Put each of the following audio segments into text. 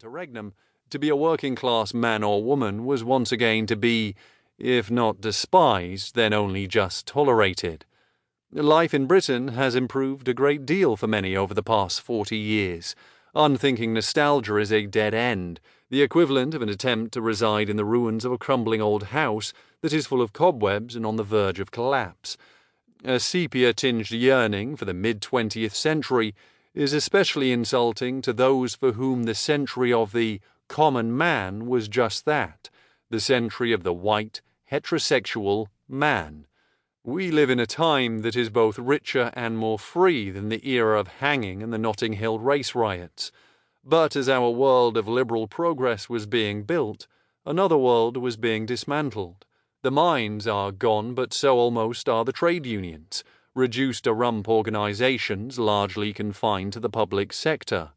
interregnum, to be a working-class man or woman was once again to be, if not despised, then only just tolerated. Life in Britain has improved a great deal for many over the past 40 years. Unthinking nostalgia is a dead end, the equivalent of an attempt to reside in the ruins of a crumbling old house that is full of cobwebs and on the verge of collapse. A sepia-tinged yearning for the mid-20th century is especially insulting to those for whom the century of the common man was just that, the century of the white, heterosexual man. We live in a time that is both richer and more free than the era of hanging and the Notting Hill race riots. But as our world of liberal progress was being built, another world was being dismantled. The mines are gone, but so almost are the trade unions, reduced to rump organizations largely confined to the public sector.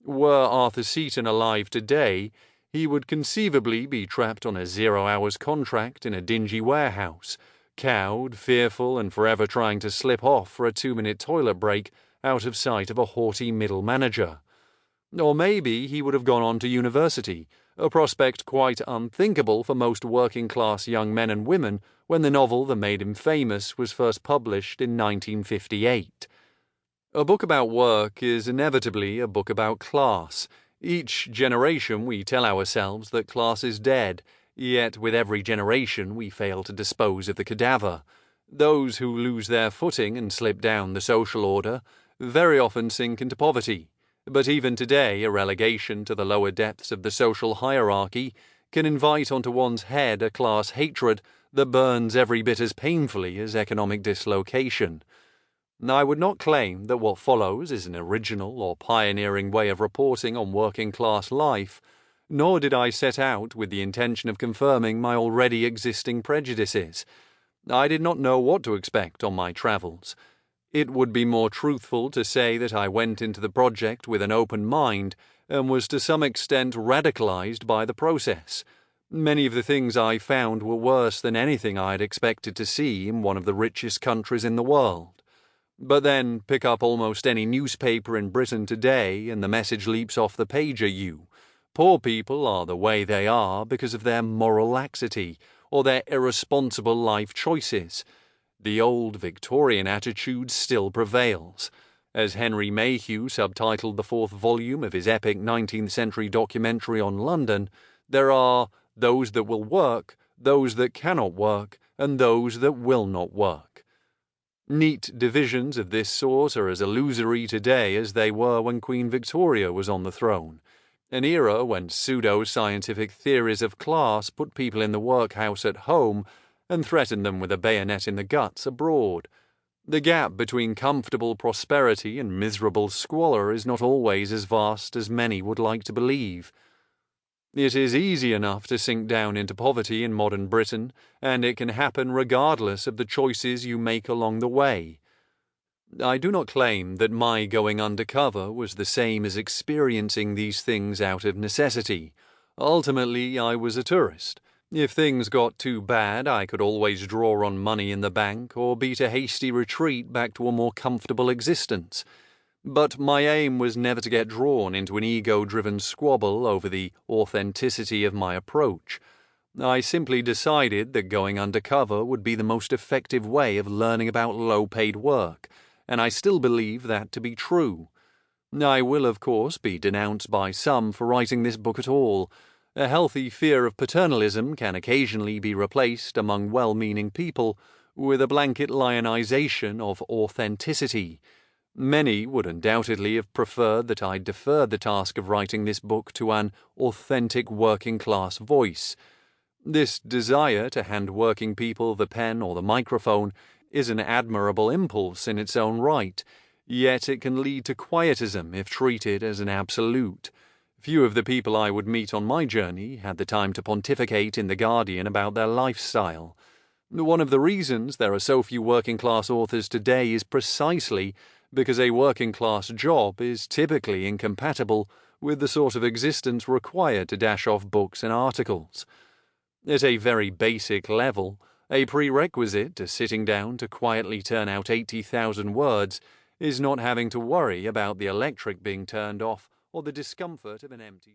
Were Arthur Seaton alive today, he would conceivably be trapped on a 0-hours contract in a dingy warehouse, cowed, fearful, and forever trying to slip off for a 2-minute toilet break out of sight of a haughty middle manager. Or maybe he would have gone on to university, a prospect quite unthinkable for most working-class young men and women when the novel that made him famous was first published in 1958. A book about work is inevitably a book about class. Each generation we tell ourselves that class is dead, yet with every generation we fail to dispose of the cadaver. Those who lose their footing and slip down the social order very often sink into poverty. But even today, a relegation to the lower depths of the social hierarchy can invite onto one's head a class hatred that burns every bit as painfully as economic dislocation. I would not claim that what follows is an original or pioneering way of reporting on working-class life, nor did I set out with the intention of confirming my already existing prejudices. I did not know what to expect on my travels. It would be more truthful to say that I went into the project with an open mind and was to some extent radicalized by the process. Many of the things I found were worse than anything I had expected to see in one of the richest countries in the world. But then pick up almost any newspaper in Britain today and the message leaps off the page at you. Poor people are the way they are because of their moral laxity or their irresponsible life choices. The old Victorian attitude still prevails. As Henry Mayhew subtitled the 4th volume of his epic 19th century documentary on London, there are those that will work, those that cannot work, and those that will not work. Neat divisions of this sort are as illusory today as they were when Queen Victoria was on the throne, an era when pseudo-scientific theories of class put people in the workhouse at home and threatened them with a bayonet in the guts abroad. The gap between comfortable prosperity and miserable squalor is not always as vast as many would like to believe. It is easy enough to sink down into poverty in modern Britain, and it can happen regardless of the choices you make along the way. I do not claim that my going undercover was the same as experiencing these things out of necessity. Ultimately, I was a tourist. If things got too bad, I could always draw on money in the bank or beat a hasty retreat back to a more comfortable existence. But my aim was never to get drawn into an ego-driven squabble over the authenticity of my approach. I simply decided that going undercover would be the most effective way of learning about low-paid work, and I still believe that to be true. I will, of course, be denounced by some for writing this book at all. A healthy fear of paternalism can occasionally be replaced among well-meaning people with a blanket lionization of authenticity. Many would undoubtedly have preferred that I deferred the task of writing this book to an authentic working-class voice. This desire to hand working people the pen or the microphone is an admirable impulse in its own right, yet it can lead to quietism if treated as an absolute. Few of the people I would meet on my journey had the time to pontificate in The Guardian about their lifestyle. One of the reasons there are so few working-class authors today is precisely because a working-class job is typically incompatible with the sort of existence required to dash off books and articles. At a very basic level, a prerequisite to sitting down to quietly turn out 80,000 words is not having to worry about the electric being turned off or the discomfort of an empty